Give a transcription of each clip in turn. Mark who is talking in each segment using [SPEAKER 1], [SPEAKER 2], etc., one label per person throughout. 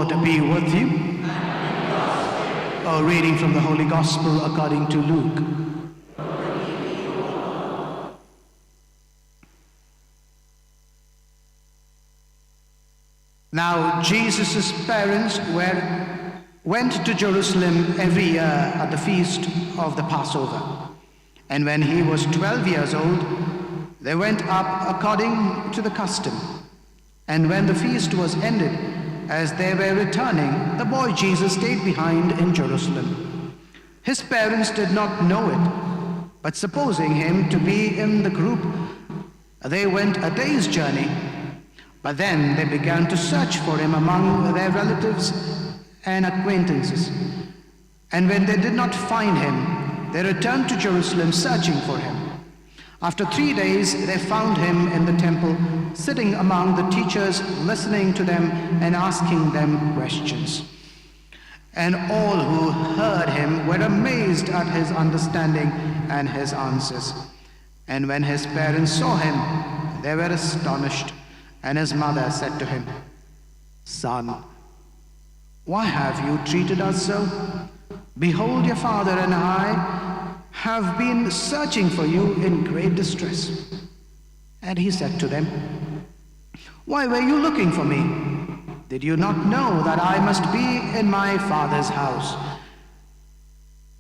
[SPEAKER 1] Lord be with you. A reading from the Holy Gospel according to Luke. Now Jesus' parents went to Jerusalem every year at the feast of the Passover. And when he was 12 years old, they went up according to the custom. And when the feast was ended, as they were returning, the boy Jesus stayed behind in Jerusalem. His parents did not know it, but supposing him to be in the group, they went a day's journey. But then they began to search for him among their relatives and acquaintances. And when they did not find him, they returned to Jerusalem searching for him. After 3 days, they found him in the temple, sitting among the teachers, listening to them and asking them questions. And all who heard him were amazed at his understanding and his answers. And when his parents saw him, they were astonished. And his mother said to him, "Son, why have you treated us so? Behold, your father and I have been searching for you in great distress." And he said to them, "Why were you looking for me? Did you not know that I must be in my Father's house?"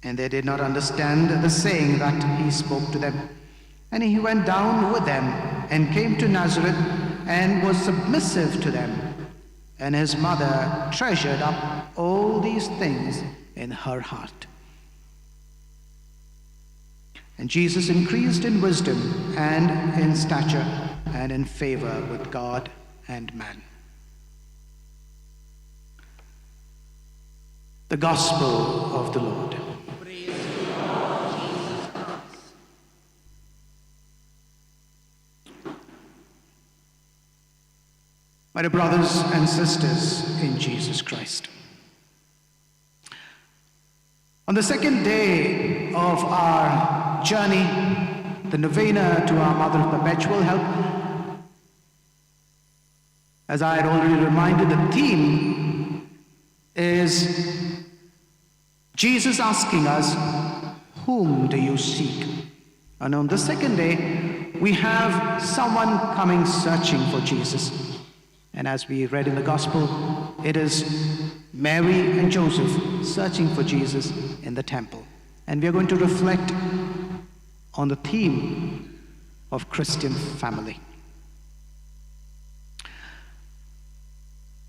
[SPEAKER 1] And they did not understand the saying that he spoke to them. And he went down with them and came to Nazareth and was submissive to them. And his mother treasured up all these things in her heart. And Jesus increased in wisdom and in stature and in favor with God and man. The Gospel of the Lord.
[SPEAKER 2] Praise to you, Lord Jesus Christ.
[SPEAKER 1] My dear brothers and sisters in Jesus Christ, on the second day of our journey, the Novena to our Mother Perpetual Help, as I had already reminded, the theme is Jesus asking us, "Whom do you seek?" And on the second day, we have someone coming searching for Jesus. And as we read in the Gospel, it is Mary and Joseph searching for Jesus in the temple. And we are going to reflect on the theme of Christian family.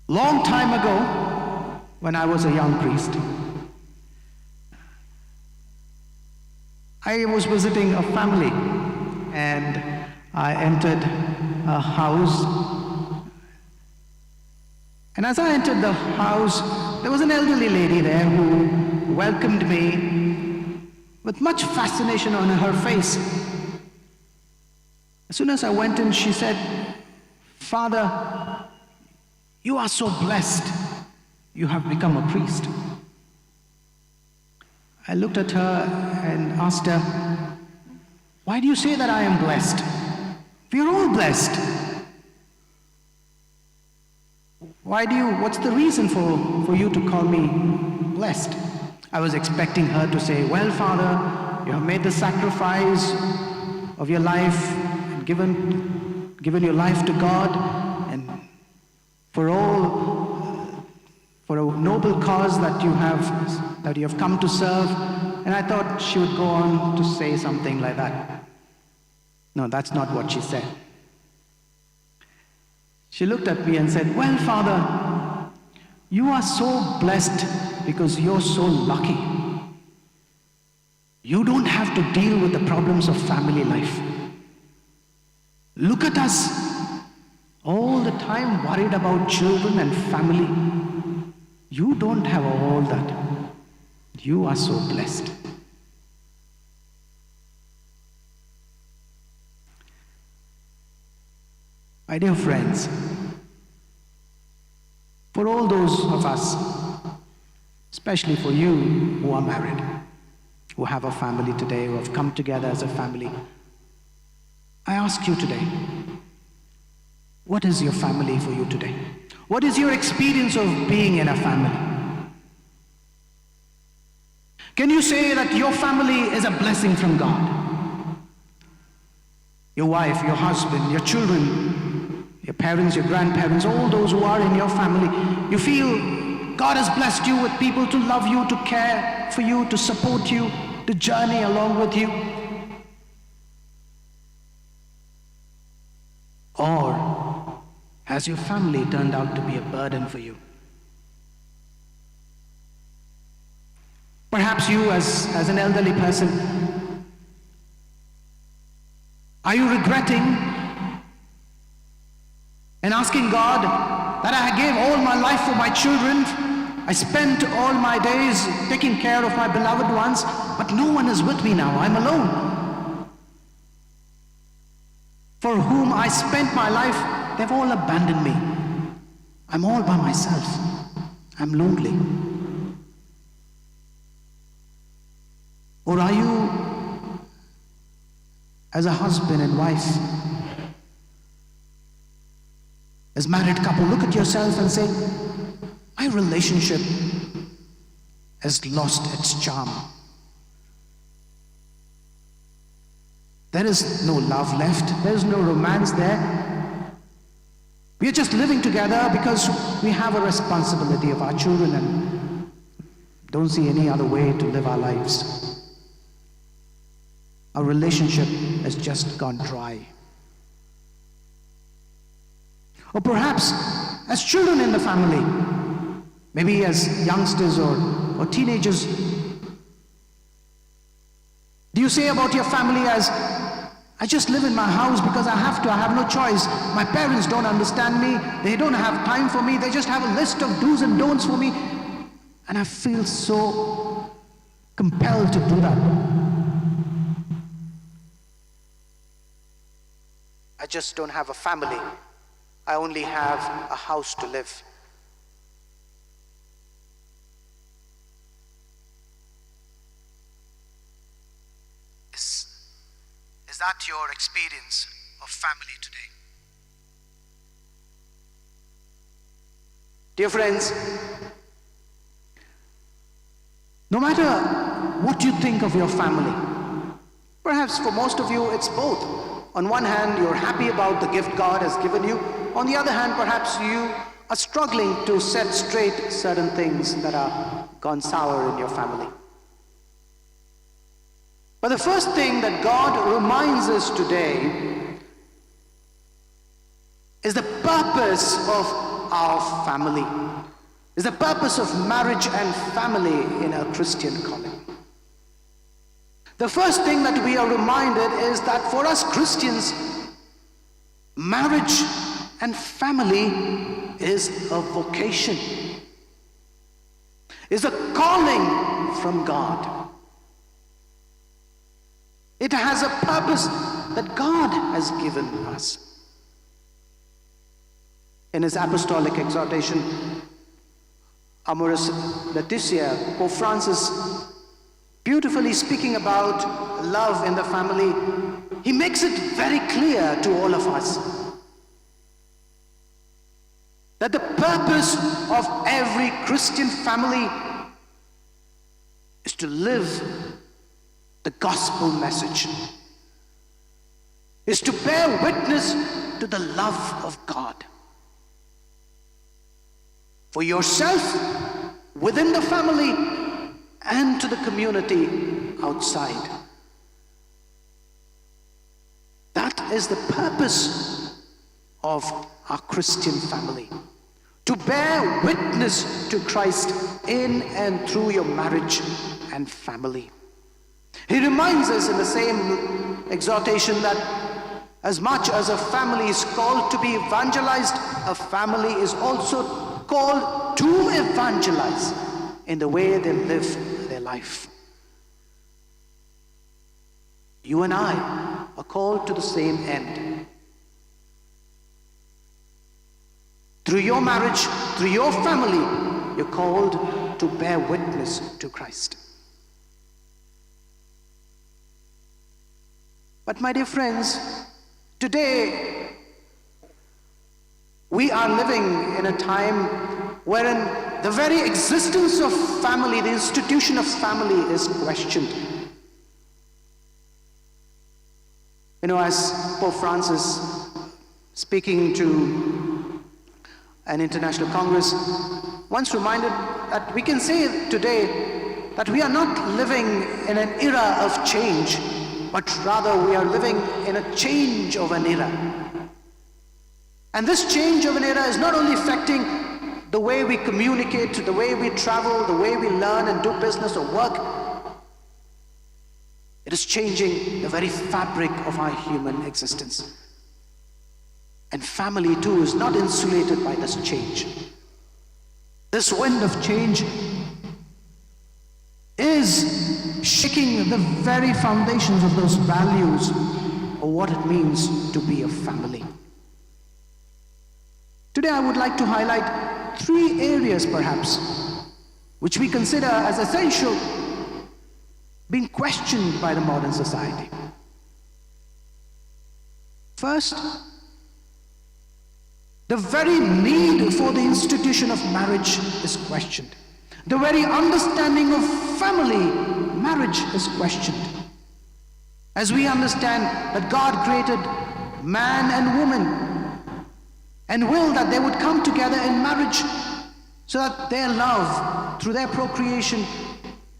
[SPEAKER 1] Long time ago, when I was a young priest, I was visiting a family and I entered a house. And as I entered the house, there was an elderly lady there who welcomed me with much fascination on her face. As soon as I went in, she said, "Father, you are so blessed. You have become a priest." I looked at her and asked her, "Why do you say that I am blessed? We are all blessed. What's the reason for you to call me blessed?" I was expecting her to say, "Well, Father, you have made the sacrifice of your life and given your life to God, and for a noble cause that you have come to serve." And I thought she would go on to say something like that. No, that's not what she said. She looked at me and said, "Well, Father, you are so blessed because you're so lucky. You don't have to deal with the problems of family life. Look at us, all the time worried about children and family. You don't have all that. You are so blessed." My dear friends, for all those of us, especially for you who are married, who have a family today, who have come together as a family, I ask you today, what is your family for you today? What is your experience of being in a family? Can you say that your family is a blessing from God? Your wife, your husband, your children, your parents, your grandparents, all those who are in your family, you feel God has blessed you with people to love you, to care for you, to support you, to journey along with you? Or has your family turned out to be a burden for you? Perhaps you as an elderly person, are you regretting and asking God that I gave all my life for my children, I spent all my days taking care of my beloved ones, but no one is with me now, I'm alone. For whom I spent my life, they've all abandoned me. I'm all by myself. I'm lonely. Or are you, as a husband and wife, as married couple, look at yourself and say, my relationship has lost its charm. There is no love left. There is no romance there. We are just living together because we have a responsibility of our children and don't see any other way to live our lives. Our relationship has just gone dry. Or perhaps as children in the family, maybe as youngsters or teenagers, do you say about your family as, I just live in my house because I have to, I have no choice. My parents don't understand me, they don't have time for me, they just have a list of do's and don'ts for me, and I feel so compelled to do that. I just don't have a family. I only have a house to live. Is that your experience of family today? Dear friends, no matter what you think of your family, perhaps for most of you it's both. On one hand, you're happy about the gift God has given you. On the other hand, perhaps you are struggling to set straight certain things that are gone sour in your family. But the first thing that God reminds us today is the purpose of our family, is the purpose of marriage and family in a Christian calling. The first thing that we are reminded is that for us Christians, marriage and family is a vocation, is a calling from God. It has a purpose that God has given us. In his apostolic exhortation, Amoris Laetitia, Pope Francis, beautifully speaking about love in the family, he makes it very clear to all of us that the purpose of every Christian family is to live the gospel message, is to bear witness to the love of God. For yourself, within the family, and to the community outside. That is the purpose of our Christian family. To bear witness to Christ in and through your marriage and family. He reminds us in the same exhortation that as much as a family is called to be evangelized, a family is also called to evangelize in the way they live their life. You and I are called to the same end. Through your marriage, through your family, you're called to bear witness to Christ. But my dear friends, today We are living in a time wherein the very existence of family, the institution of family is questioned. As Pope Francis, speaking to an international congress, once reminded that we can say today that we are not living in an era of change, but rather we are living in a change of an era. And this change of an era is not only affecting the way we communicate, the way we travel, the way we learn and do business or work. It is changing the very fabric of our human existence. And family too is not insulated by this change. This wind of change is shaking the very foundations of those values of what it means to be a family. Today I would like to highlight 3 areas perhaps which we consider as essential, being questioned by the modern society. First, the very need for the institution of marriage is questioned. The very understanding of family, marriage, is questioned. As we understand that God created man and woman and willed that they would come together in marriage so that their love, through their procreation,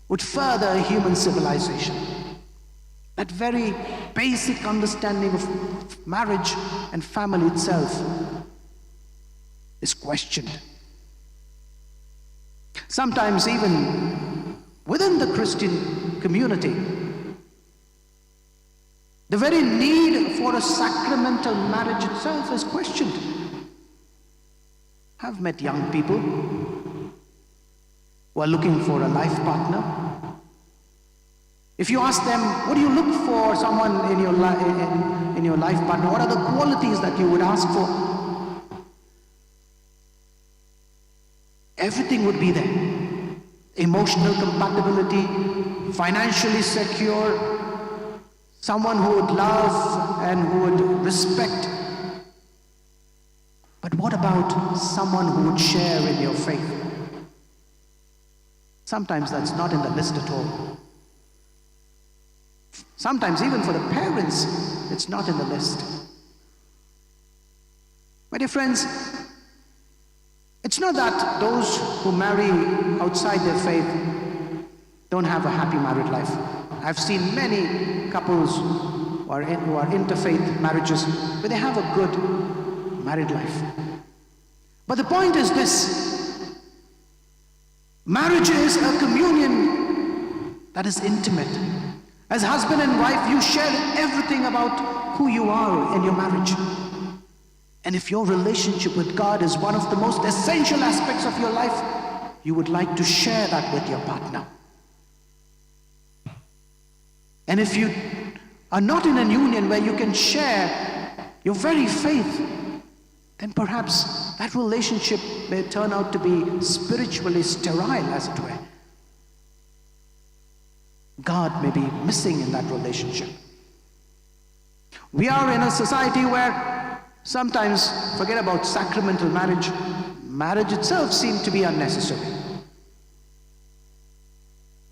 [SPEAKER 1] would further human civilization. That very basic understanding of marriage and family itself is questioned. Sometimes even within the Christian community, the very need for a sacramental marriage itself is questioned. I've met young people who are looking for a life partner. If you ask them, what do you look for someone in your life partner? What are the qualities that you would ask for? Everything would be there. Emotional compatibility, financially secure, someone who would love and who would respect. But what about someone who would share in your faith? Sometimes that's not in the list at all. Sometimes even for the parents, it's not in the list. My dear friends, it's not that those who marry outside their faith don't have a happy married life. I've seen many couples who are interfaith marriages where they have a good married life. But the point is this: marriage is a communion that is intimate. As husband and wife, you share everything about who you are in your marriage. And if your relationship with God is one of the most essential aspects of your life, you would like to share that with your partner. And if you are not in a union where you can share your very faith, then perhaps that relationship may turn out to be spiritually sterile, as it were. God may be missing in that relationship. We are in a society where sometimes, forget about sacramental marriage, marriage itself seems to be unnecessary.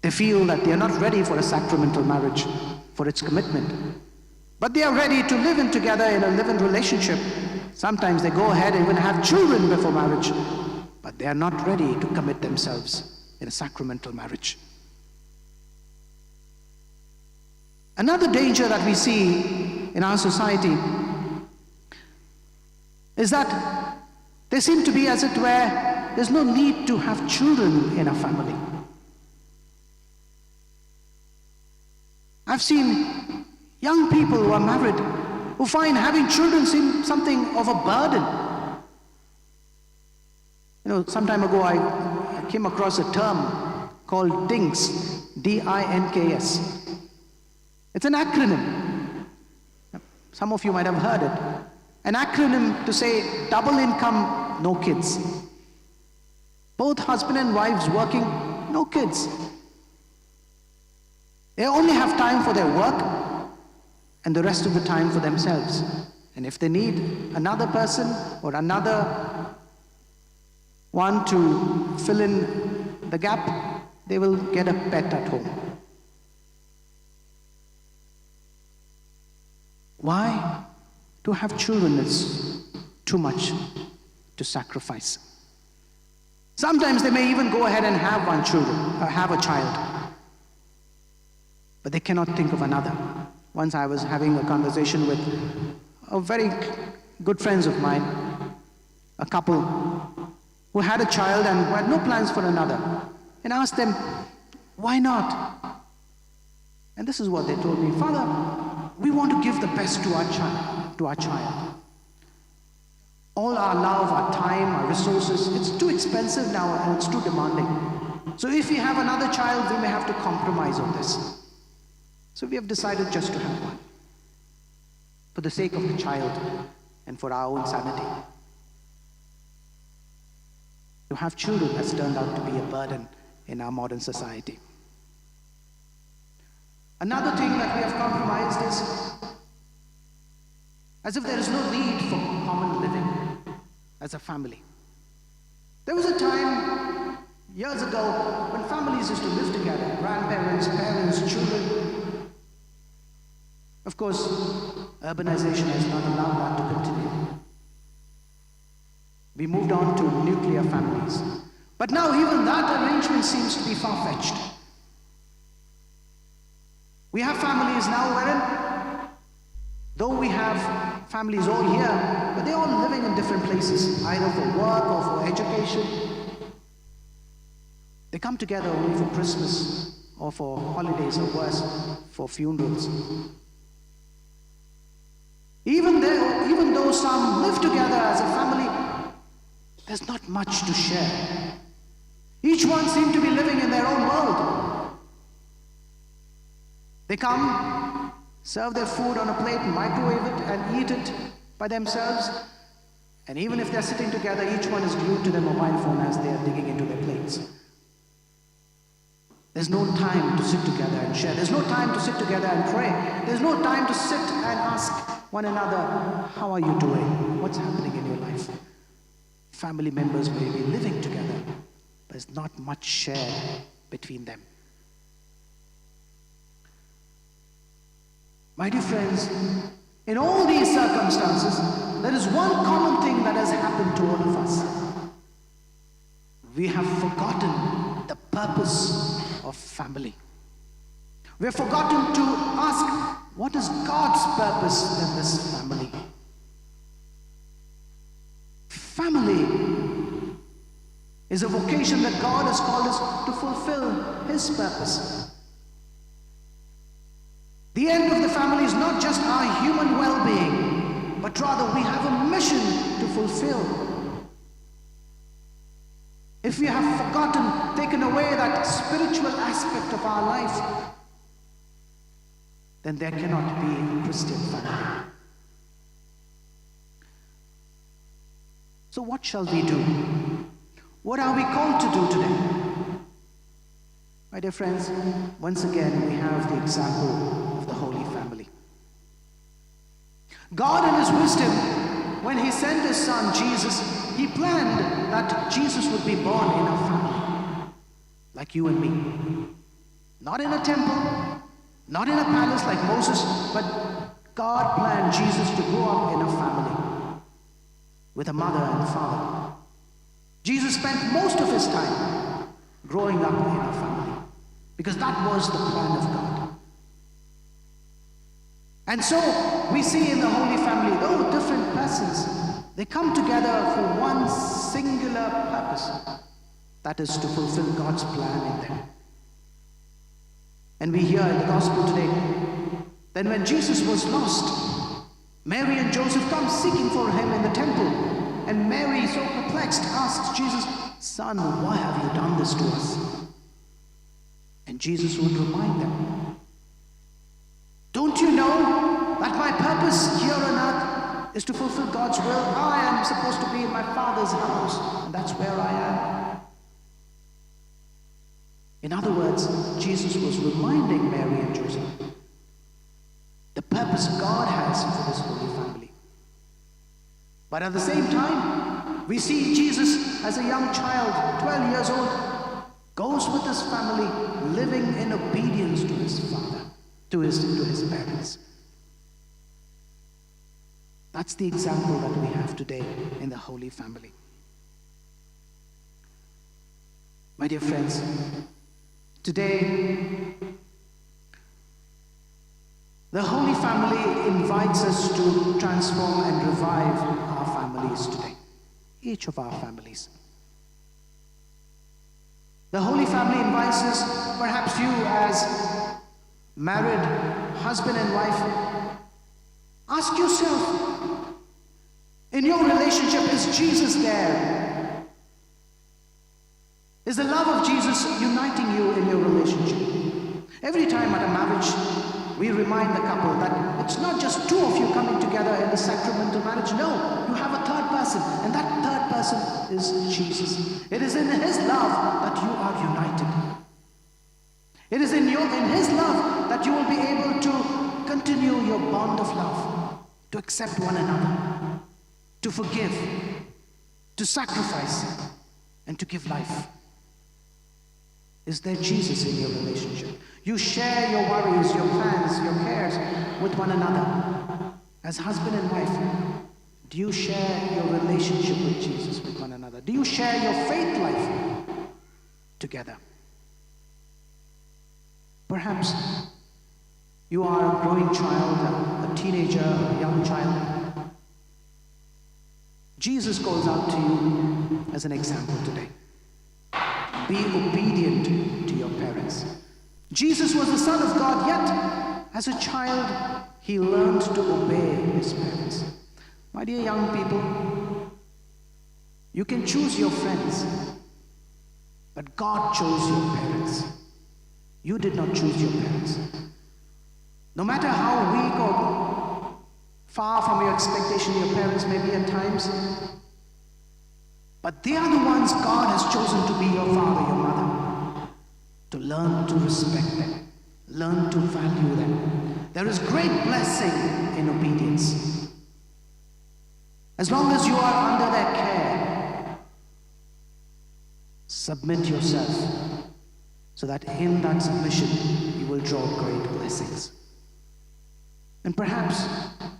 [SPEAKER 1] They feel that they are not ready for a sacramental marriage, for its commitment. But they are ready to live in together in a live-in relationship. Sometimes they go ahead and even have children before marriage, but they are not ready to commit themselves in a sacramental marriage. Another danger that we see in our society is that there seem to be, as it were, there's no need to have children in a family. I've seen young people who are married who find having children seem something of a burden. Some time ago I came across a term called DINKS, D-I-N-K-S. It's an acronym. Some of you might have heard it. An acronym to say double income, no kids. Both husband and wives working, no kids. They only have time for their work and the rest of the time for themselves. And if they need another person or another one to fill in the gap, they will get a pet at home. Why? To have children is too much to sacrifice. Sometimes they may even go ahead and have have a child, but they cannot think of another. Once I was having a conversation with a very good friends of mine, a couple who had a child and who had no plans for another, and asked them, why not? And this is what they told me: Father, we want to give the best to our child. All our love, our time, our resources, it's too expensive now and it's too demanding. So if we have another child, we may have to compromise on this. So we have decided just to have one, for the sake of the child and for our own sanity. To have children has turned out to be a burden in our modern society. Another thing that we have compromised is as if there is no need for common living as a family. There was a time years ago when families used to live together, grandparents, parents, children. Of course, urbanization has not allowed that to continue. We moved on to nuclear families. But now even that arrangement seems to be far-fetched. We have families now wherein, though we have families all here, but they're all living in different places, either for work or for education. They come together only for Christmas or for holidays, or worse, for funerals. Even though some live together as a family, there's not much to share. Each one seems to be living in their own world. They come, serve their food on a plate, microwave it, and eat it by themselves. And even if they're sitting together, each one is glued to their mobile phone as they are digging into their plates. There's no time to sit together and share. There's no time to sit together and pray. There's no time to sit and ask one another, how are you doing? What's happening in your life? Family members may be living together, but there's not much shared between them. My dear friends, in all these circumstances, there is one common thing that has happened to all of us. We have forgotten the purpose of family. We have forgotten to ask, what is God's purpose in this family? Family is a vocation that God has called us to fulfill His purpose. The end of the family is not just our human well-being, but rather we have a mission to fulfill. If we have forgotten, taken away that spiritual aspect of our life, then there cannot be a Christian family. So what shall we do? What are we called to do today? My dear friends, once again we have the example of the Holy Family. God in His wisdom, when He sent His Son Jesus, He planned that Jesus would be born in a family, like you and me. Not in a temple, not in a palace like Moses, but God planned Jesus to grow up in a family, with a mother and father. Jesus spent most of His time growing up in a family, because that was the plan of God. And so we see in the Holy Family, though different persons, they come together for one singular purpose, that is to fulfill God's plan in them. And we hear in the gospel today, then when Jesus was lost, Mary and Joseph come seeking for Him in the temple, and Mary, so perplexed, asks Jesus, "Son, why have you done this to us?" And Jesus would remind them, "Don't you know that my purpose here on earth is to fulfill God's will? I am supposed to be in my Father's house, and that's where I am." In other words, Jesus was reminding Mary and Joseph the purpose God has for this Holy Family. But at the same time, we see Jesus as a young child, 12 years old, goes with his family, living in obedience to his father, to his parents. That's the example that we have today in the Holy Family. My dear friends, today, the Holy Family invites us to transform and revive our families today, each of our families. The Holy Family invites us, perhaps you as married husband and wife, ask yourself, in your relationship, is Jesus there? Is the love of Jesus uniting you in your relationship? Every time at a marriage, we remind the couple that it's not just two of you coming together in the sacramental marriage. No, you have a third person, and that third person is Jesus. It is in his love that you are united. It is in his love that you will be able to continue your bond of love, to accept one another, to forgive, to sacrifice, and to give life. Is there Jesus in your relationship? You share your worries, your plans, your cares with one another. As husband and wife, do you share your relationship with Jesus with one another? Do you share your faith life together? Perhaps you are a growing child, a teenager, a young child. Jesus calls out to you as an example today. Be obedient to your parents. Jesus was the Son of God, yet as a child, he learned to obey his parents. My dear young people, you can choose your friends, but God chose your parents. You did not choose your parents. No matter how weak or far from your expectation your parents may be at times, but they are the ones God has chosen to be your father, your mother. To learn to respect them, learn to value them. There is great blessing in obedience. As long as you are under their care, submit yourself so that in that submission you will draw great blessings. And perhaps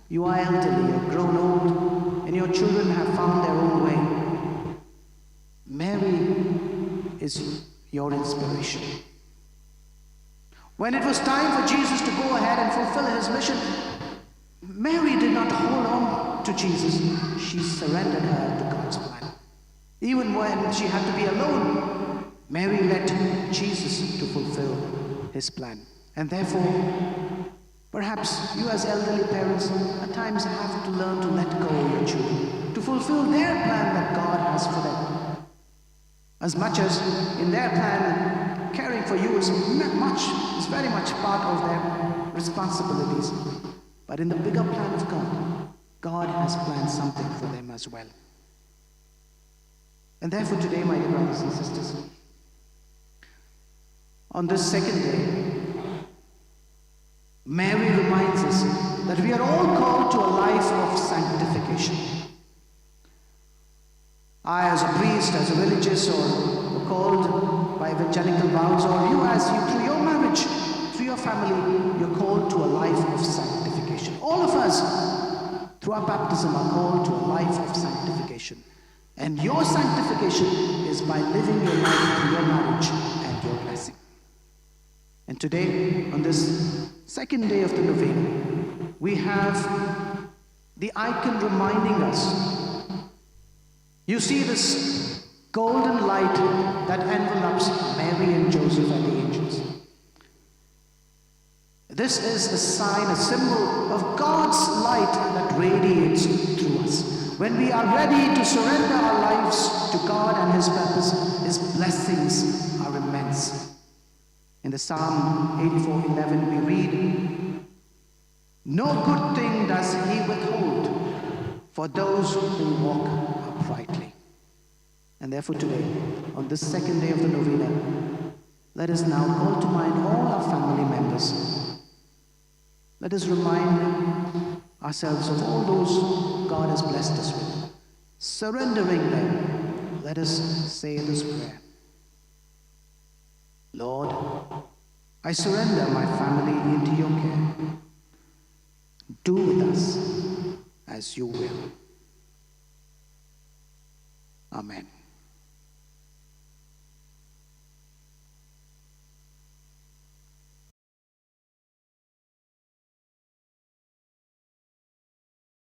[SPEAKER 1] you are elderly or grown old and your children have found their own way. Mary is your inspiration. When it was time for Jesus to go ahead and fulfill his mission, Mary did not hold on to Jesus. She surrendered her to God's plan. Even when she had to be alone, Mary let Jesus to fulfill his plan. And therefore, perhaps you as elderly parents at times have to learn to let go of your children, to fulfill their plan that God has for them. As much as in their plan, caring for you is very much part of their responsibilities. But in the bigger plan of God, God has planned something for them as well. And therefore today, my dear brothers and sisters, on this second day, Mary reminds us that we are all called to a life of sanctification. I, as a priest, as a religious, or called by evangelical vows, or you as you through your marriage, through your family, you're called to a life of sanctification. All of us, through our baptism, are called to a life of sanctification. And your sanctification is by living your life through your marriage and your blessing. And today, on this second day of the Novena, we have the icon reminding us. You see this golden light that envelops Mary and Joseph and the angels. This is a sign, a symbol of God's light that radiates through us. When we are ready to surrender our lives to God and his purpose, his blessings are immense. In the Psalm 84:11 we read, "No good thing does he withhold for those who walk uprightly." And therefore today, on this second day of the Novena, let us now call to mind all our family members. Let us remind ourselves of all those God has blessed us with. Surrendering them, let us say this prayer. Lord, I surrender my family into your care. Do with us as you will. Amen.